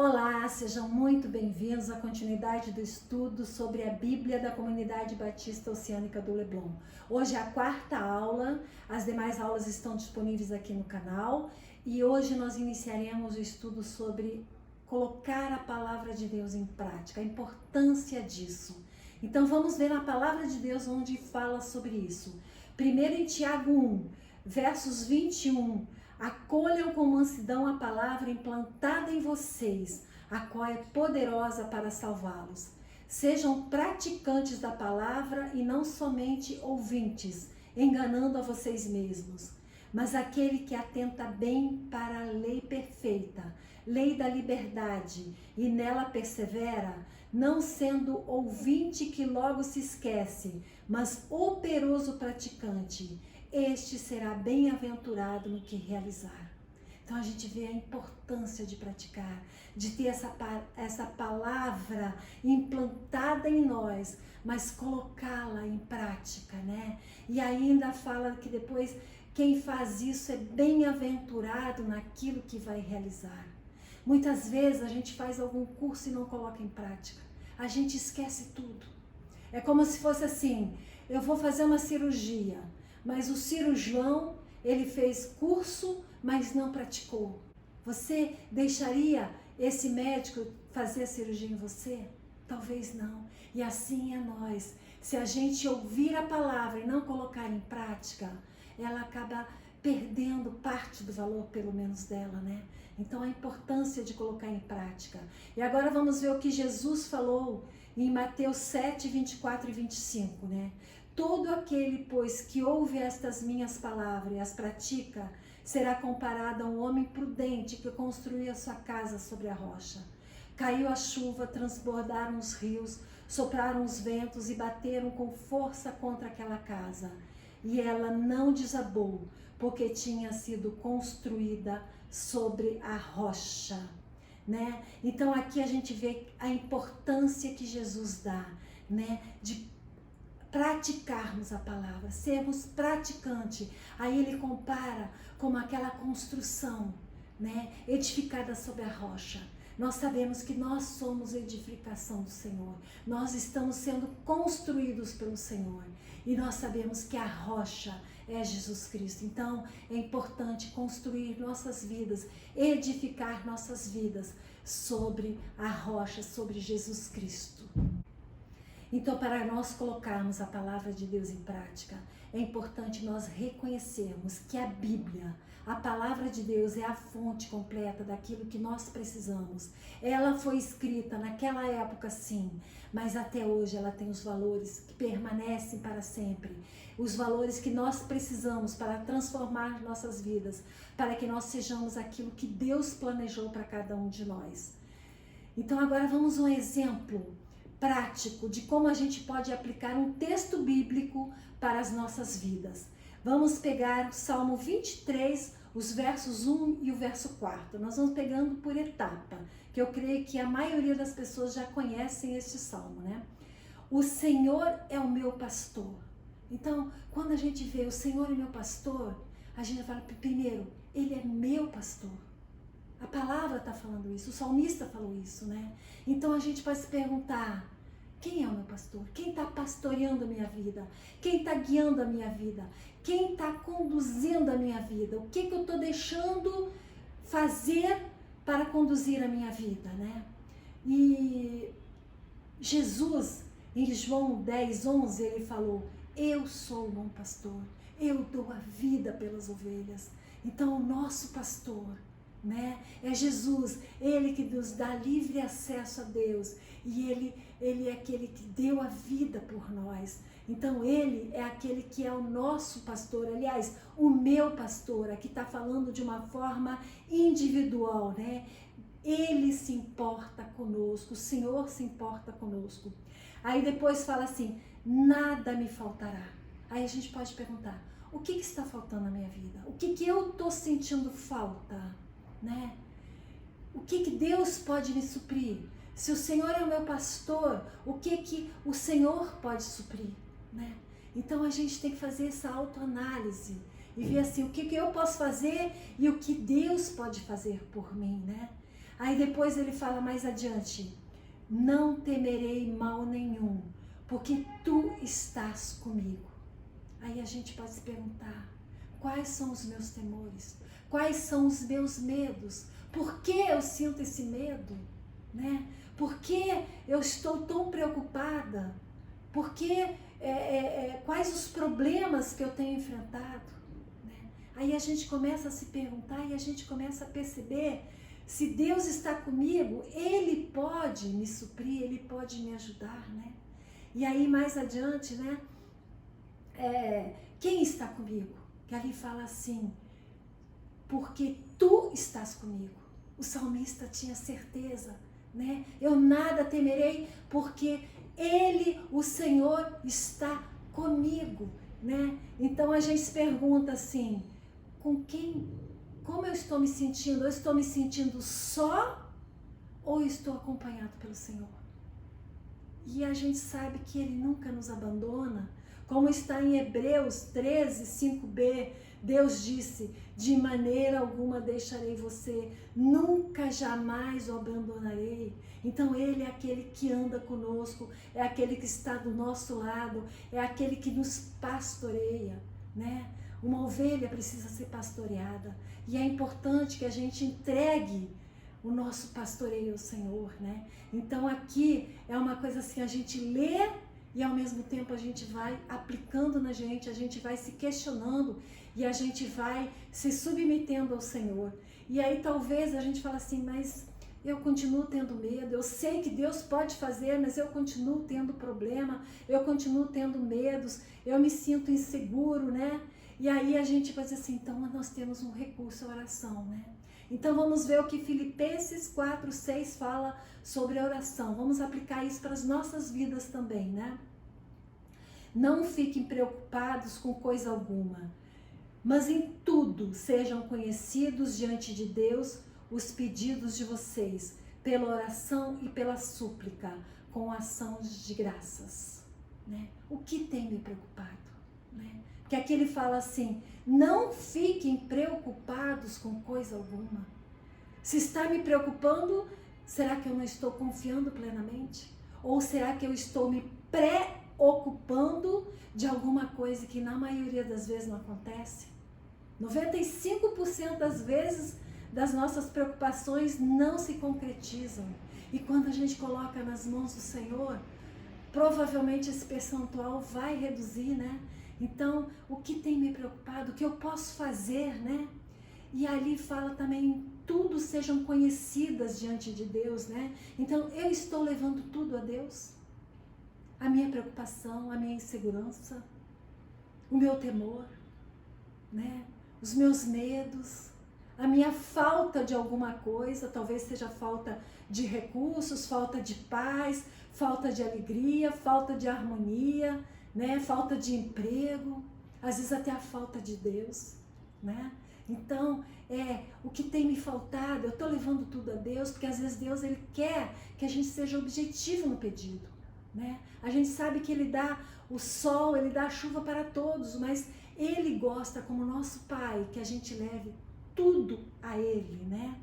Olá, sejam muito bem-vindos à continuidade do estudo sobre a Bíblia da Comunidade Batista Oceânica do Leblon. Hoje é a quarta aula, as demais aulas estão disponíveis aqui no canal e hoje nós iniciaremos o estudo sobre colocar a palavra de Deus em prática, a importância disso. Então vamos ver na palavra de Deus onde fala sobre isso. Primeiro em Tiago 1, versos 21. Acolham com mansidão a palavra implantada em vocês, a qual é poderosa para salvá-los. Sejam praticantes da palavra e não somente ouvintes, enganando a vocês mesmos. Mas aquele que atenta bem para a lei perfeita, lei da liberdade, e nela persevera, não sendo ouvinte que logo se esquece, mas operoso praticante, este será bem-aventurado no que realizar. Então a gente vê a importância de praticar, de ter essa palavra implantada em nós, mas colocá-la em prática, né? E ainda fala que depois quem faz isso é bem-aventurado naquilo que vai realizar. Muitas vezes a gente faz algum curso e não coloca em prática. A gente esquece tudo. É como se fosse assim, eu vou fazer uma cirurgia, mas o cirurgião, ele fez curso, mas não praticou. Você deixaria esse médico fazer a cirurgia em você? Talvez não. E assim é nós. Se a gente ouvir a palavra e não colocar em prática, ela acaba perdendo parte do valor, pelo menos dela, né? Então a importância de colocar em prática. E agora vamos ver o que Jesus falou em Mateus 7, 24 e 25, né? Todo aquele, pois, que ouve estas minhas palavras e as pratica, será comparado a um homem prudente que construiu a sua casa sobre a rocha. Caiu a chuva, transbordaram os rios, sopraram os ventos e bateram com força contra aquela casa. E ela não desabou, porque tinha sido construída sobre a rocha, né? Então aqui a gente vê a importância que Jesus dá, né? De praticarmos a palavra, sermos praticantes. Aí ele compara como aquela construção, né, edificada sobre a rocha. Nós sabemos que nós somos edificação do Senhor. Nós estamos sendo construídos pelo Senhor. E nós sabemos que a rocha é Jesus Cristo. Então é importante construir nossas vidas, edificar nossas vidas sobre a rocha, sobre Jesus Cristo. Então, para nós colocarmos a palavra de Deus em prática, é importante nós reconhecermos que a Bíblia, a palavra de Deus, é a fonte completa daquilo que nós precisamos. Ela foi escrita naquela época, sim, mas até hoje ela tem os valores que permanecem para sempre. Os valores que nós precisamos para transformar nossas vidas, para que nós sejamos aquilo que Deus planejou para cada um de nós. Então, agora vamos um exemplo prático de como a gente pode aplicar um texto bíblico para as nossas vidas. Vamos pegar o Salmo 23, os versos 1 e o verso 4. Nós vamos pegando por etapa, que eu creio que a maioria das pessoas já conhecem este salmo, né? O Senhor é o meu pastor. Então, quando a gente vê o Senhor é meu pastor, a gente fala, primeiro, Ele é meu pastor. A palavra está falando isso, o salmista falou isso, né? Então a gente pode se perguntar, quem é o meu pastor? Quem está pastoreando a minha vida? Quem está guiando a minha vida? Quem está conduzindo a minha vida? O que eu estou deixando fazer para conduzir a minha vida, né? E Jesus, em João 10, 11, ele falou, eu sou o bom pastor, eu dou a vida pelas ovelhas. Então o nosso pastor, né, é Jesus, Ele que nos dá livre acesso a Deus e Ele é aquele que deu a vida por nós. Então Ele é aquele que é o nosso pastor, aliás, o meu pastor. Aqui está falando de uma forma individual, né? Ele se importa conosco, o Senhor se importa conosco. Aí depois fala assim, nada me faltará. Aí a gente pode perguntar, o que está faltando na minha vida? O que eu estou sentindo falta? Né? O que Deus pode me suprir? Se o Senhor é o meu pastor, o que o Senhor pode suprir? Né? Então a gente tem que fazer essa autoanálise e ver assim, o que eu posso fazer e o que Deus pode fazer por mim, né? Aí depois ele fala mais adiante, não temerei mal nenhum, porque tu estás comigo. Aí a gente pode se perguntar, quais são os meus temores? Quais são os meus medos? Por que eu sinto esse medo? Né? Por que eu estou tão preocupada? Por que, quais os problemas que eu tenho enfrentado? Né? Aí a gente começa a se perguntar e a gente começa a perceber, se Deus está comigo, Ele pode me suprir, Ele pode me ajudar, né? E aí mais adiante, né? Quem está comigo? Que ali fala assim, porque tu estás comigo. O salmista tinha certeza, né? Eu nada temerei, porque Ele, o Senhor, está comigo, né? Então a gente se pergunta assim, com quem, como eu estou me sentindo? Eu estou me sentindo só ou estou acompanhado pelo Senhor? E a gente sabe que Ele nunca nos abandona, como está em Hebreus 13, 5b, Deus disse, de maneira alguma deixarei você, nunca jamais o abandonarei. Então Ele é aquele que anda conosco, é aquele que está do nosso lado, é aquele que nos pastoreia, né? Uma ovelha precisa ser pastoreada e é importante que a gente entregue o nosso pastoreio ao Senhor, né? Então aqui é uma coisa assim, a gente lê e ao mesmo tempo a gente vai aplicando na gente, a gente vai se questionando e a gente vai se submetendo ao Senhor. E aí talvez a gente fale assim, mas eu continuo tendo medo, eu sei que Deus pode fazer, mas eu continuo tendo problema, eu continuo tendo medos, eu me sinto inseguro, né? E aí a gente vai dizer assim, então nós temos um recurso, a oração, né? Então vamos ver o que Filipenses 4:6 fala sobre a oração. Vamos aplicar isso para as nossas vidas também, né? Não fiquem preocupados com coisa alguma, mas em tudo sejam conhecidos diante de Deus os pedidos de vocês, pela oração e pela súplica, com ação de graças, né? O que tem me preocupado, né? Que aqui ele fala assim, não fiquem preocupados com coisa alguma. Se está me preocupando, será que eu não estou confiando plenamente? Ou será que eu estou me preocupando de alguma coisa que na maioria das vezes não acontece? 95% das vezes das nossas preocupações não se concretizam. E quando a gente coloca nas mãos do Senhor, provavelmente esse percentual vai reduzir, né? Então, o que tem me preocupado, o que eu posso fazer, né? E ali fala também, tudo sejam conhecidas diante de Deus, né? Então, eu estou levando tudo a Deus? A minha preocupação, a minha insegurança, o meu temor, né? Os meus medos, a minha falta de alguma coisa, talvez seja falta de recursos, falta de paz, falta de alegria, falta de harmonia, né? Falta de emprego, às vezes até a falta de Deus, né? Então, o que tem me faltado, eu estou levando tudo a Deus, porque às vezes Deus ele quer que a gente seja objetivo no pedido, né? A gente sabe que Ele dá o sol, Ele dá a chuva para todos, mas Ele gosta, como nosso Pai, que a gente leve tudo a Ele, né?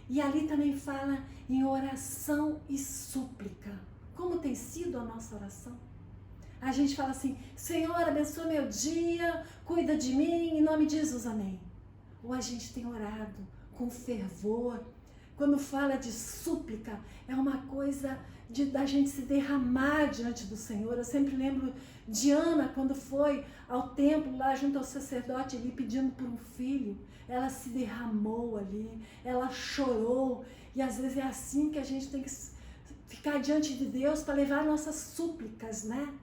E ali também fala em oração e súplica. Como tem sido a nossa oração? A gente fala assim, Senhor, abençoa meu dia, cuida de mim, em nome de Jesus, amém. Ou a gente tem orado com fervor. Quando fala de súplica, é uma coisa da gente se derramar diante do Senhor. Eu sempre lembro de Ana, quando foi ao templo, lá junto ao sacerdote, ali pedindo por um filho. Ela se derramou ali, ela chorou. E às vezes é assim que a gente tem que ficar diante de Deus para levar nossas súplicas, né?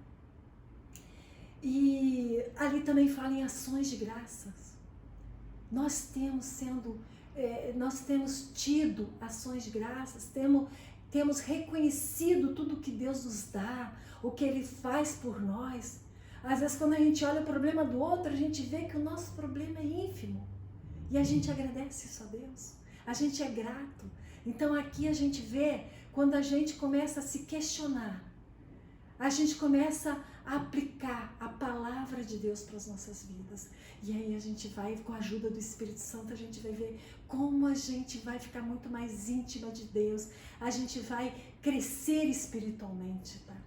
E ali também fala em ações de graças. Nós temos tido ações de graças, temos reconhecido tudo que Deus nos dá, o que Ele faz por nós. Às vezes quando a gente olha o problema do outro, a gente vê que o nosso problema é ínfimo. E a gente agradece isso a Deus, a gente é grato. Então aqui a gente vê, quando a gente começa a se questionar, a gente começa a aplicar a palavra de Deus para as nossas vidas. E aí a gente vai, com a ajuda do Espírito Santo, a gente vai ver como a gente vai ficar muito mais íntima de Deus. A gente vai crescer espiritualmente, tá?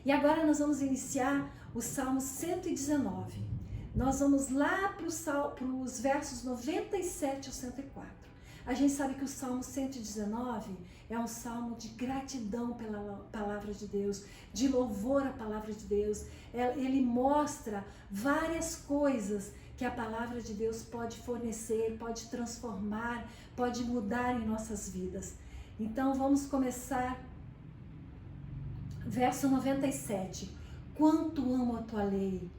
E agora nós vamos iniciar o Salmo 119. Nós vamos lá para os versos 97 ao 104. A gente sabe que o Salmo 119 é um salmo de gratidão pela palavra de Deus, de louvor à palavra de Deus. Ele mostra várias coisas que a palavra de Deus pode fornecer, pode transformar, pode mudar em nossas vidas. Então vamos começar, verso 97. Quanto amo a tua lei,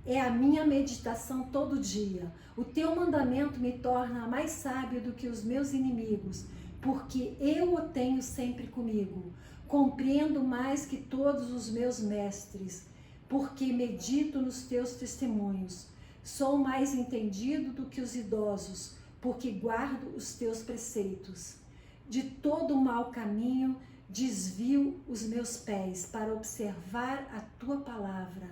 é a minha meditação todo dia. O teu mandamento me torna mais sábio do que os meus inimigos, porque eu o tenho sempre comigo. Compreendo mais que todos os meus mestres, porque medito nos teus testemunhos. Sou mais entendido do que os idosos, porque guardo os teus preceitos. De todo mau caminho desvio os meus pés para observar a tua palavra.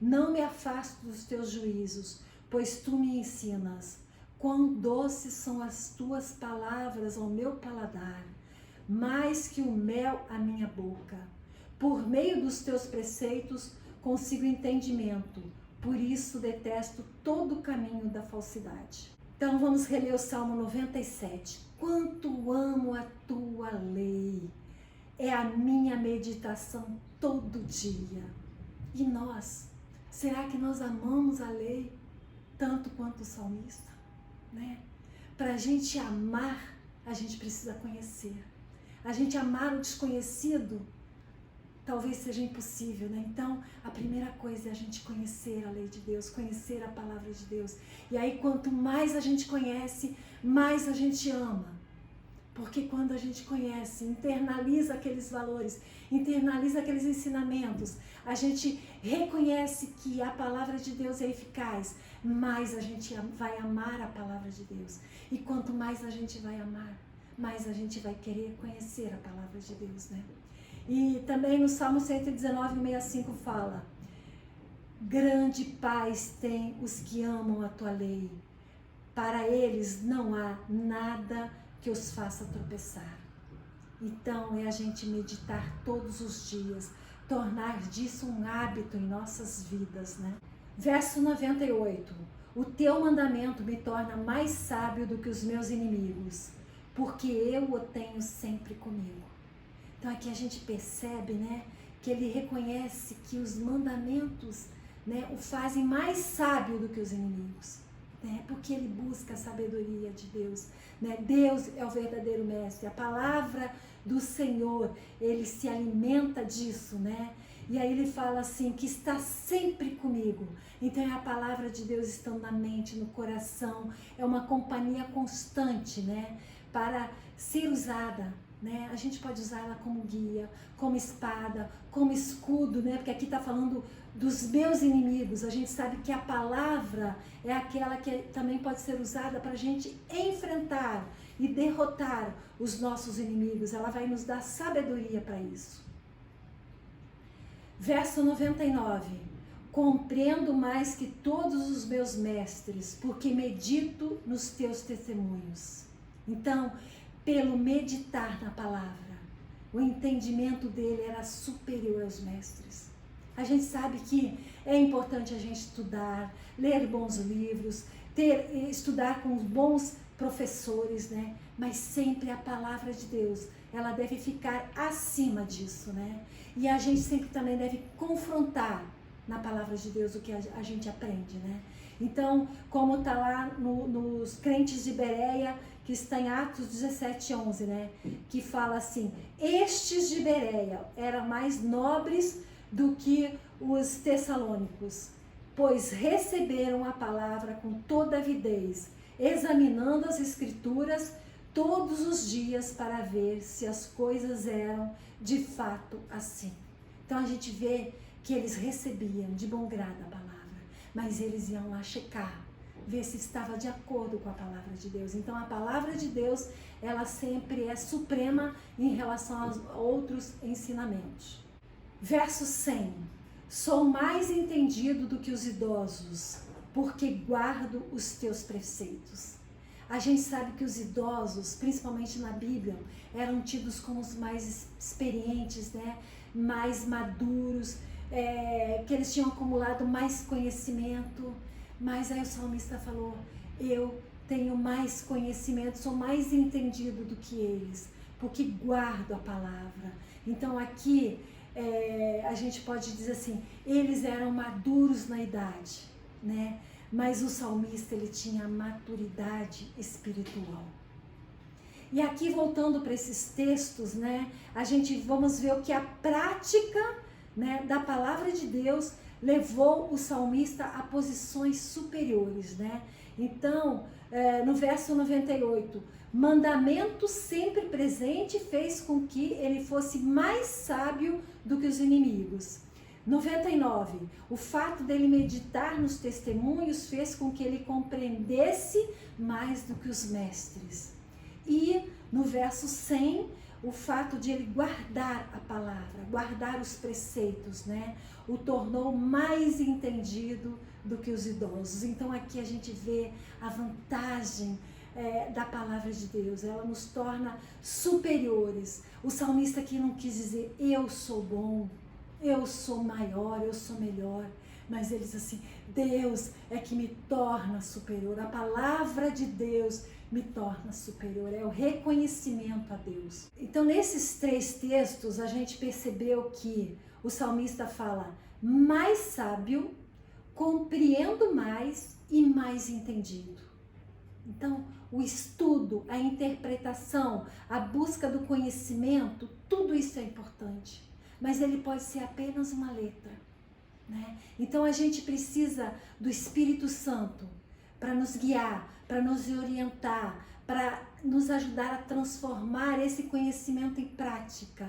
Não me afasto dos teus juízos, pois tu me ensinas. Quão doces são as tuas palavras ao meu paladar, mais que o mel à minha boca. Por meio dos teus preceitos consigo entendimento, por isso detesto todo o caminho da falsidade. Então vamos reler o Salmo 97. Quanto amo a tua lei, é a minha meditação todo dia. E nós, será que nós amamos a lei tanto quanto o salmista? Né? Para a gente amar, a gente precisa conhecer. A gente amar o desconhecido talvez seja impossível, né? Então, a primeira coisa é a gente conhecer a lei de Deus, conhecer a palavra de Deus. E aí, quanto mais a gente conhece, mais a gente ama. Porque quando a gente conhece, internaliza aqueles valores, internaliza aqueles ensinamentos, a gente reconhece que a palavra de Deus é eficaz, mais a gente vai amar a palavra de Deus. E quanto mais a gente vai amar, mais a gente vai querer conhecer a palavra de Deus, né? E também no Salmo 119, 65 fala: grande paz tem os que amam a tua lei, para eles não há nada que os faça tropeçar. Então é a gente meditar todos os dias, tornar disso um hábito em nossas vidas, né? Verso 98. O teu mandamento me torna mais sábio do que os meus inimigos, porque eu o tenho sempre comigo. Então aqui a gente percebe, né, que ele reconhece que os mandamentos, né, o fazem mais sábio do que os inimigos, né, porque ele busca a sabedoria de Deus, né? Deus é o verdadeiro mestre, a palavra do Senhor, ele se alimenta disso, né? E aí ele fala assim, que está sempre comigo. Então é a palavra de Deus estando na mente, no coração, é uma companhia constante, né, para ser usada. Né? A gente pode usá-la como guia, como espada, como escudo, né? Porque aqui está falando dos meus inimigos. A gente sabe que a palavra é aquela que também pode ser usada para a gente enfrentar e derrotar os nossos inimigos. Ela vai nos dar sabedoria para isso. Verso 99. Compreendo mais que todos os meus mestres, porque medito nos teus testemunhos. Então, pelo meditar na palavra, o entendimento dele era superior aos mestres. A gente sabe que é importante a gente estudar, ler bons livros, estudar com bons professores, né? Mas sempre a palavra de Deus, ela deve ficar acima disso, né? E a gente sempre também deve confrontar na palavra de Deus o que a gente aprende, né? Então, como está lá nos crentes de Bereia, que está em Atos 17:11, né? Que fala assim: estes de Bereia eram mais nobres do que os tessalônicos, pois receberam a palavra com toda avidez, examinando as escrituras todos os dias para ver se as coisas eram de fato assim. Então a gente vê que eles recebiam de bom grado a palavra, mas eles iam lá checar, ver se estava de acordo com a palavra de Deus. Então a palavra de Deus, ela sempre é suprema em relação aos outros ensinamentos. Verso 100. Sou mais entendido do que os idosos, porque guardo os teus preceitos. A gente sabe que os idosos, principalmente na Bíblia, eram tidos como os mais experientes, né? Mais maduros, que eles tinham acumulado mais conhecimento. Mas aí o salmista falou, eu tenho mais conhecimento, sou mais entendido do que eles, porque guardo a palavra. Então aqui a gente pode dizer assim, eles eram maduros na idade, né? Mas o salmista, ele tinha maturidade espiritual. E aqui, voltando para esses textos, né, vamos ver o que a prática, né, da palavra de Deus levou o salmista a posições superiores, né? Então, no verso 98, mandamento sempre presente fez com que ele fosse mais sábio do que os inimigos. 99, o fato dele meditar nos testemunhos fez com que ele compreendesse mais do que os mestres. E no verso 100, o fato de ele guardar a palavra, guardar os preceitos, né, o tornou mais entendido do que os idosos. Então aqui a gente vê a vantagem da palavra de Deus, ela nos torna superiores. O salmista aqui não quis dizer eu sou bom, eu sou maior, eu sou melhor, mas ele diz assim, Deus é que me torna superior, a palavra de Deus me torna superior, é o reconhecimento a Deus. Então nesses 3 textos a gente percebeu que o salmista fala mais sábio, compreendo mais e mais entendido. Então o estudo, a interpretação, a busca do conhecimento, tudo isso é importante. Mas ele pode ser apenas uma letra, né? Então a gente precisa do Espírito Santo para nos guiar, para nos orientar, para nos ajudar a transformar esse conhecimento em prática.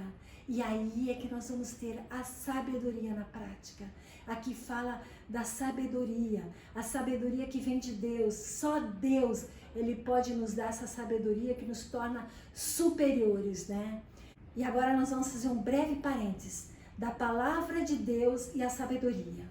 E aí é que nós vamos ter a sabedoria na prática. Aqui fala da sabedoria, a sabedoria que vem de Deus. Só Deus, ele pode nos dar essa sabedoria que nos torna superiores, né? E agora nós vamos fazer um breve parênteses da palavra de Deus e a sabedoria.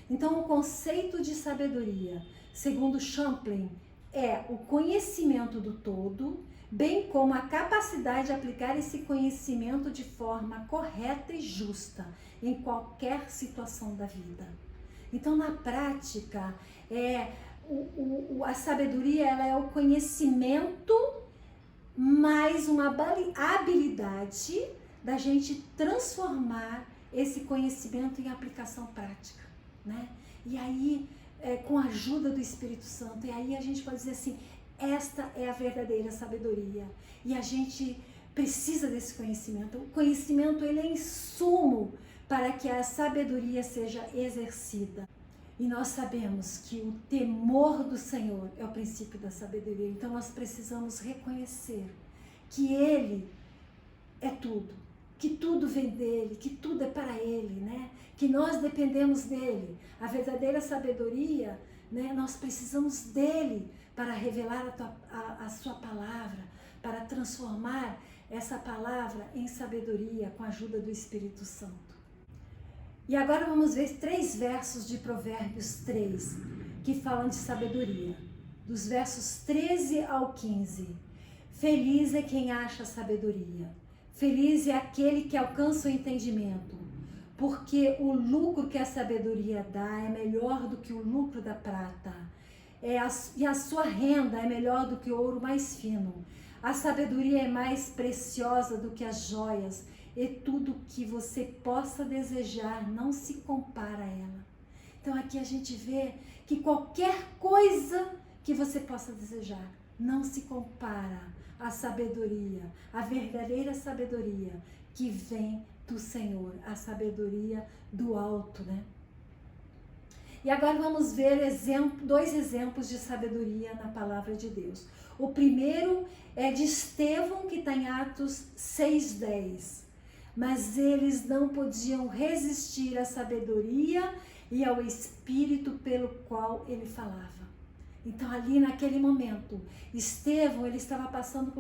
Então, o conceito de sabedoria, segundo Champlin, é o conhecimento do todo, bem como a capacidade de aplicar esse conhecimento de forma correta e justa em qualquer situação da vida. Então, na prática, a sabedoria ela é o conhecimento mais uma habilidade da gente transformar esse conhecimento em aplicação prática, né? E aí, com a ajuda do Espírito Santo, e aí a gente pode dizer assim, esta é a verdadeira sabedoria. E a gente precisa desse conhecimento. O conhecimento, ele é insumo para que a sabedoria seja exercida. E nós sabemos que o temor do Senhor é o princípio da sabedoria. Então nós precisamos reconhecer que Ele é tudo, que tudo vem dEle, que tudo é para Ele, né? Que nós dependemos dEle. A verdadeira sabedoria, né? Nós precisamos dEle para revelar a sua palavra, para transformar essa palavra em sabedoria com a ajuda do Espírito Santo. E agora vamos ver 3 versos de Provérbios 3, que falam de sabedoria. Dos versos 13 ao 15. Feliz é quem acha sabedoria. Feliz é aquele que alcança o entendimento. Porque o lucro que a sabedoria dá é melhor do que o lucro da prata. E a sua renda é melhor do que o ouro mais fino. A sabedoria é mais preciosa do que as joias. E tudo que você possa desejar não se compara a ela. Então aqui a gente vê que qualquer coisa que você possa desejar não se compara à sabedoria, à verdadeira sabedoria que vem do Senhor, a sabedoria do alto, né? E agora vamos ver 2 exemplos de sabedoria na palavra de Deus. O primeiro é de Estevão, que está em Atos 6:10. Mas eles não podiam resistir à sabedoria e ao espírito pelo qual ele falava. Então ali naquele momento, Estevão, ele estava passando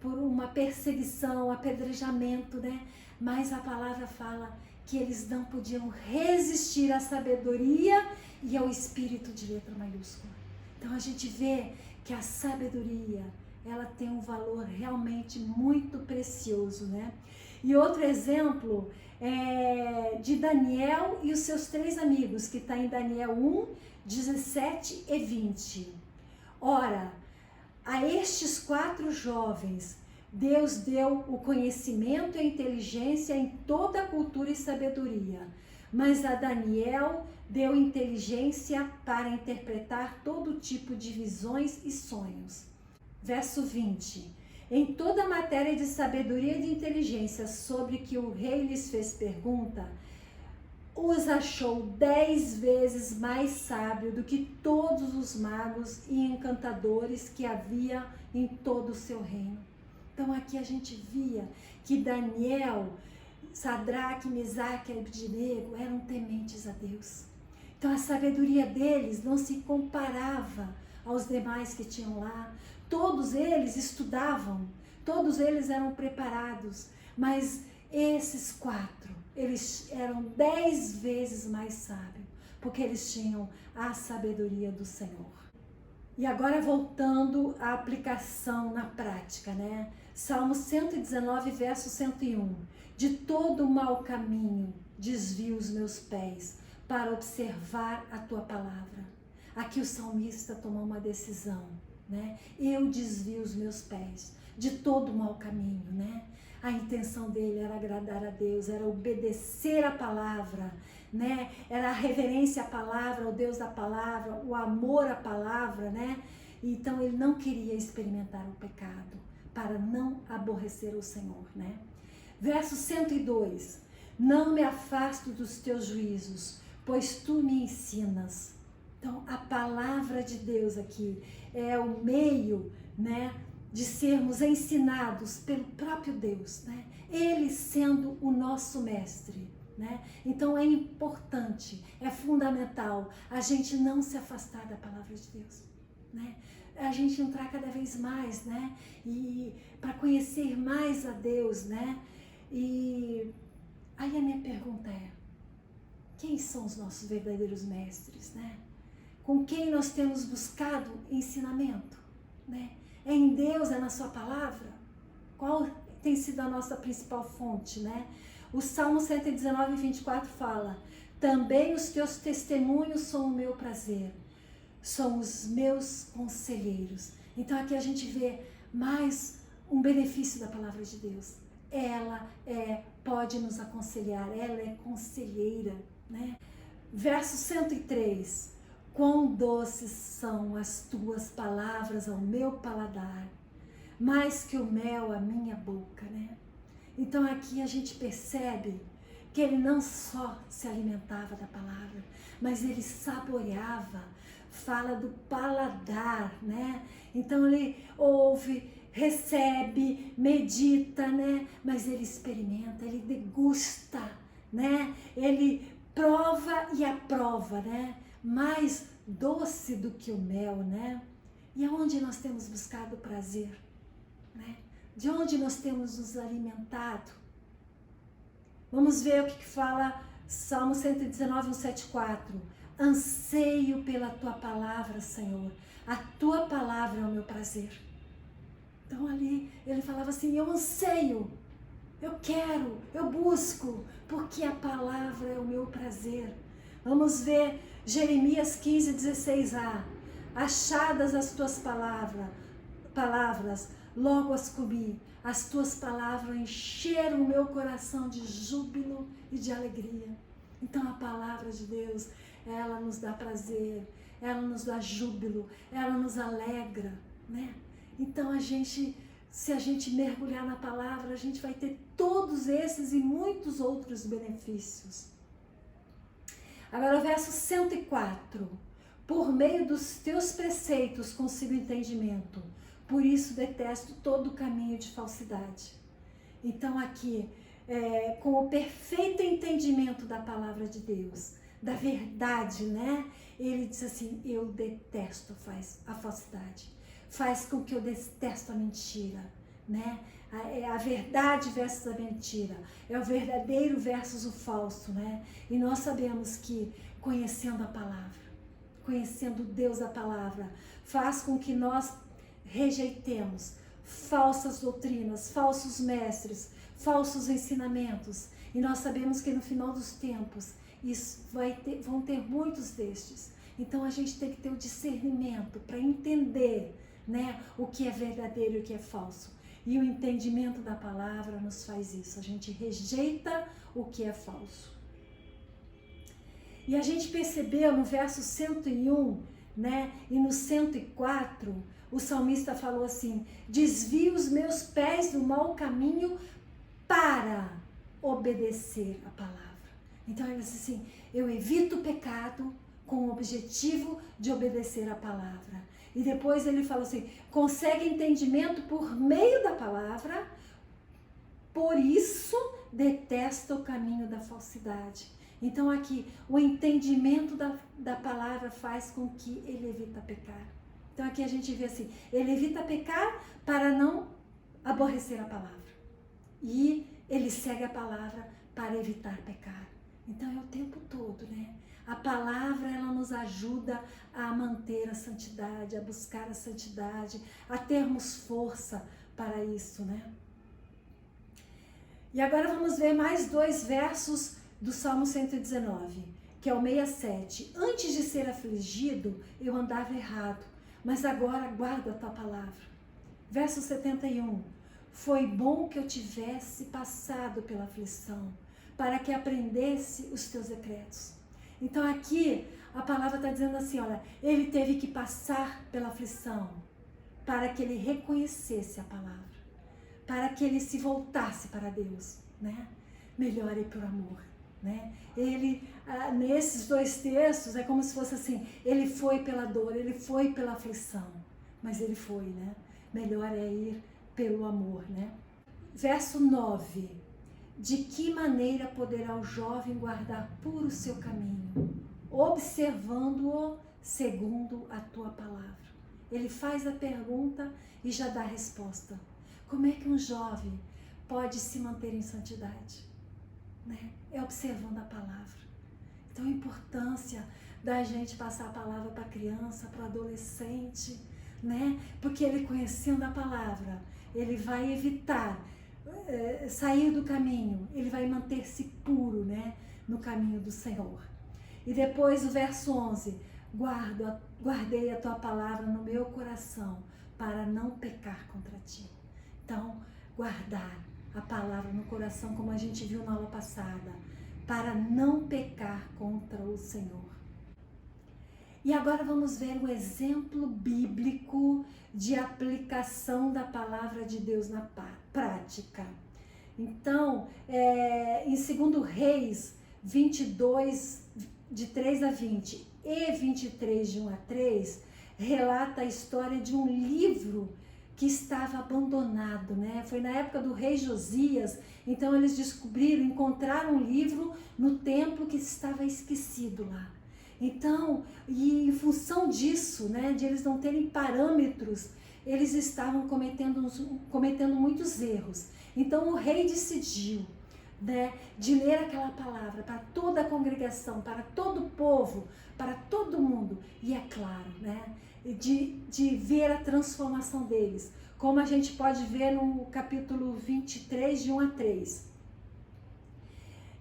por uma perseguição, apedrejamento, né? Mas a palavra fala que eles não podiam resistir à sabedoria e ao espírito de letra maiúscula. Então a gente vê que a sabedoria, ela tem um valor realmente muito precioso, né? E outro exemplo é de Daniel e os seus 3 amigos, que está em Daniel 1, 17 e 20. Ora, a estes 4 jovens, Deus deu o conhecimento e a inteligência em toda a cultura e sabedoria, mas a Daniel deu inteligência para interpretar todo tipo de visões e sonhos. Verso 20. Em toda a matéria de sabedoria e de inteligência sobre que o rei lhes fez pergunta, os achou 10 vezes mais sábio do que todos os magos e encantadores que havia em todo o seu reino. Então aqui a gente via que Daniel, Sadraque, Mesaque e Abdenego eram tementes a Deus. Então a sabedoria deles não se comparava aos demais que tinham lá. Todos eles estudavam, todos eles eram preparados, mas esses 4, eles eram 10 vezes mais sábios, porque eles tinham a sabedoria do Senhor. E agora voltando à aplicação na prática, né? Salmo 119, verso 101. De todo mau caminho desvio os meus pés para observar a tua palavra. Aqui o salmista tomou uma decisão, né? Eu desvio os meus pés de todo mau caminho, né? A intenção dele era agradar a Deus, era obedecer a palavra, né? Era a reverência à palavra, ao Deus da palavra, o amor à palavra, né? Então ele não queria experimentar o pecado para não aborrecer o Senhor, né? Verso 102. Não me afasto dos teus juízos, pois tu me ensinas. Então a palavra de Deus aqui é o meio, né, de sermos ensinados pelo próprio Deus, né? Ele sendo o nosso mestre, né? Então é importante, é fundamental a gente não se afastar da palavra de Deus, né? A gente entrar cada vez mais, né? E para conhecer mais a Deus, né? E aí a minha pergunta é: quem são os nossos verdadeiros mestres, né? Com quem nós temos buscado ensinamento, né? É em Deus, é na sua palavra? Qual tem sido a nossa principal fonte, né? O Salmo 119, 24 fala: também os teus testemunhos são o meu prazer, são os meus conselheiros. Então aqui a gente vê mais um benefício da palavra de Deus. Ela pode nos aconselhar, ela é conselheira, né? Verso 103. Quão doces são as tuas palavras ao meu paladar, mais que o mel à minha boca, né? Então aqui a gente percebe que ele não só se alimentava da palavra, mas ele saboreava, fala do paladar, né? Então ele ouve, recebe, medita, né? Mas ele experimenta, ele degusta, né? Ele prova e aprova, né? Mais doce do que o mel, né? E aonde nós temos buscado prazer, né? De onde nós temos nos alimentado? Vamos ver o que fala Salmo 119, 174. Anseio pela tua palavra, Senhor. A tua palavra é o meu prazer. Então ali ele falava assim: eu anseio, eu quero, eu busco, porque a palavra é o meu prazer. Vamos ver Jeremias 15, 16a. Achadas as tuas palavras, logo as comi. As tuas palavras encheram o meu coração de júbilo e de alegria. Então a palavra de Deus, ela nos dá prazer, ela nos dá júbilo, ela nos alegra, né? Então se a gente mergulhar na palavra, a gente vai ter todos esses e muitos outros benefícios. Agora o verso 104. Por meio dos teus preceitos consigo entendimento, por isso detesto todo caminho de falsidade. Então aqui, com o perfeito entendimento da palavra de Deus, da verdade, né? Ele diz assim: eu detesto a falsidade. Faz com que eu detesto a mentira, né? É a verdade versus a mentira, é o verdadeiro versus o falso, né? E nós sabemos que conhecendo a palavra, conhecendo Deus a palavra, faz com que nós rejeitemos falsas doutrinas, falsos mestres, falsos ensinamentos. E nós sabemos que no final dos tempos isso vão ter muitos destes. Então a gente tem que ter o discernimento para entender, né, o que é verdadeiro e o que é falso. E o entendimento da palavra nos faz isso. A gente rejeita o que é falso. E a gente percebeu no verso 101, né, e no 104, o salmista falou assim: desvio os meus pés do mau caminho para obedecer a palavra. Então ele disse assim: eu evito o pecado com o objetivo de obedecer a palavra. E depois ele falou assim: consegue entendimento por meio da palavra, por isso detesta o caminho da falsidade. Então aqui, o entendimento da palavra faz com que ele evita pecar. Então aqui a gente vê assim, ele evita pecar para não aborrecer a palavra. E ele segue a palavra para evitar pecar. Então é o tempo todo, né? A palavra, ela nos ajuda a manter a santidade, a buscar a santidade, a termos força para isso, né? E agora vamos ver mais 2 versos do Salmo 119, que é o 67. Antes de ser afligido, eu andava errado, mas agora guardo a tua palavra. Verso 71. Foi bom que eu tivesse passado pela aflição, para que aprendesse os teus decretos. Então aqui a palavra está dizendo assim, olha, ele teve que passar pela aflição para que ele reconhecesse a palavra, para que ele se voltasse para Deus, né? Melhore por amor, né? Ele, nesses 2 textos, é como se fosse assim, ele foi pela dor, ele foi pela aflição, mas ele foi, né? Melhor é ir pelo amor, né? Verso 9. De que maneira poderá o jovem guardar puro o seu caminho, observando-o segundo a tua palavra? Ele faz a pergunta e já dá a resposta. Como é que um jovem pode se manter em santidade? Né? É observando a palavra. Então a importância da gente passar a palavra para a criança, para o adolescente, né? Porque ele conhecendo a palavra, ele vai evitar sair do caminho, ele vai manter-se puro, né, no caminho do Senhor. E depois o verso 11, guardei a tua palavra no meu coração para não pecar contra ti. Então, guardar a palavra no coração, como a gente viu na aula passada, para não pecar contra o Senhor. E agora vamos ver um exemplo bíblico de aplicação da palavra de Deus na prática. Então, em 2 Reis 22, de 3 a 20 e 23, de 1 a 3, relata a história de um livro que estava abandonado, né? Foi na época do rei Josias, então eles encontraram um livro no templo que estava esquecido lá. Então, e em função disso, né, de eles não terem parâmetros, eles estavam cometendo muitos erros. Então o rei decidiu, né, de ler aquela palavra para toda a congregação, para todo o povo, para todo mundo. E é claro, né, de ver a transformação deles, como a gente pode ver no capítulo 23, de 1 a 3.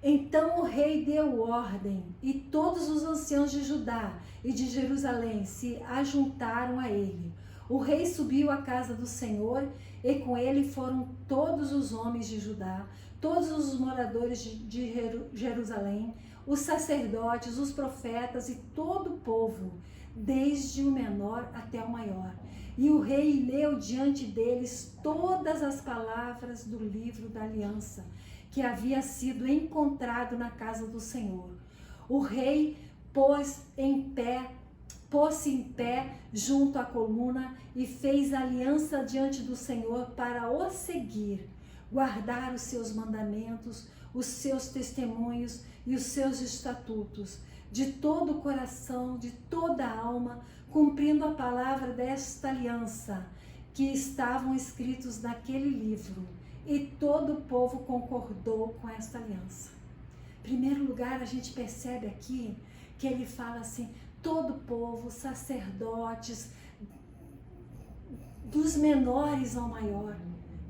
Então o rei deu ordem, e todos os anciãos de Judá e de Jerusalém se ajuntaram a ele. O rei subiu à casa do Senhor, e com ele foram todos os homens de Judá, todos os moradores de Jerusalém, os sacerdotes, os profetas e todo o povo, desde o menor até o maior. E o rei leu diante deles todas as palavras do livro da aliança, que havia sido encontrado na casa do Senhor. O rei pôs-se em pé junto à coluna e fez aliança diante do Senhor para o seguir, guardar os seus mandamentos, os seus testemunhos e os seus estatutos, de todo o coração, de toda a alma, cumprindo a palavra desta aliança, que estavam escritos naquele livro, e todo o povo concordou com esta aliança. Em primeiro lugar, a gente percebe aqui que ele fala assim, todo o povo, sacerdotes, dos menores ao maior.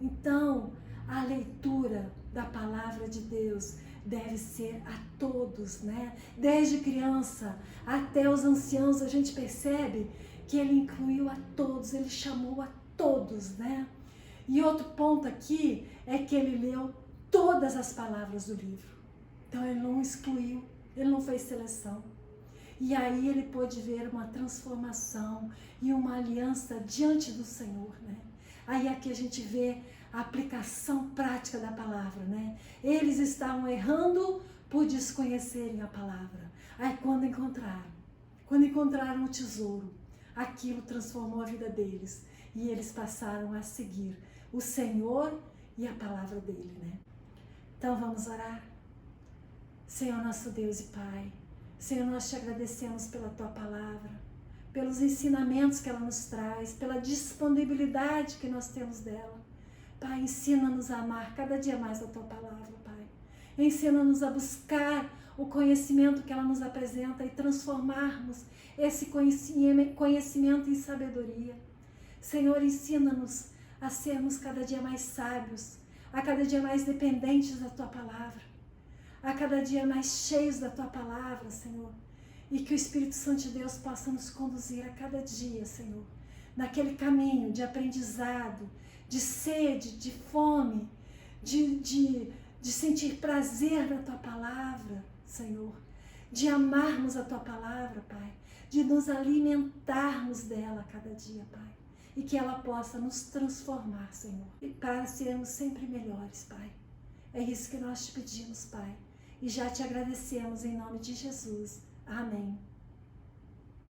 Então, a leitura da palavra de Deus deve ser a todos, né? Desde criança até os anciãos, a gente percebe que ele incluiu a todos, ele chamou a todos, né? E outro ponto aqui é que ele leu todas as palavras do livro. Então ele não excluiu, ele não fez seleção. E aí ele pôde ver uma transformação e uma aliança diante do Senhor, né? Aí aqui a gente vê a aplicação prática da palavra, né? Eles estavam errando por desconhecerem a palavra. Aí quando encontraram o tesouro, aquilo transformou a vida deles. E eles passaram a seguir o Senhor e a palavra dele, né? Então vamos orar? Senhor nosso Deus e Pai, Senhor, nós te agradecemos pela Tua palavra, pelos ensinamentos que ela nos traz, pela disponibilidade que nós temos dela. Pai, ensina-nos a amar cada dia mais a Tua palavra, Pai. Ensina-nos a buscar o conhecimento que ela nos apresenta e transformarmos esse conhecimento em sabedoria. Senhor, ensina-nos a sermos cada dia mais sábios, a cada dia mais dependentes da Tua palavra, a cada dia mais cheios da Tua palavra, Senhor. E que o Espírito Santo de Deus possa nos conduzir a cada dia, Senhor, naquele caminho de aprendizado, de sede, de fome, de sentir prazer na Tua palavra, Senhor, de amarmos a Tua palavra, Pai, de nos alimentarmos dela a cada dia, Pai, e que ela possa nos transformar, Senhor, e para sermos sempre melhores, Pai. É isso que nós te pedimos, Pai, e já te agradecemos em nome de Jesus. Amém.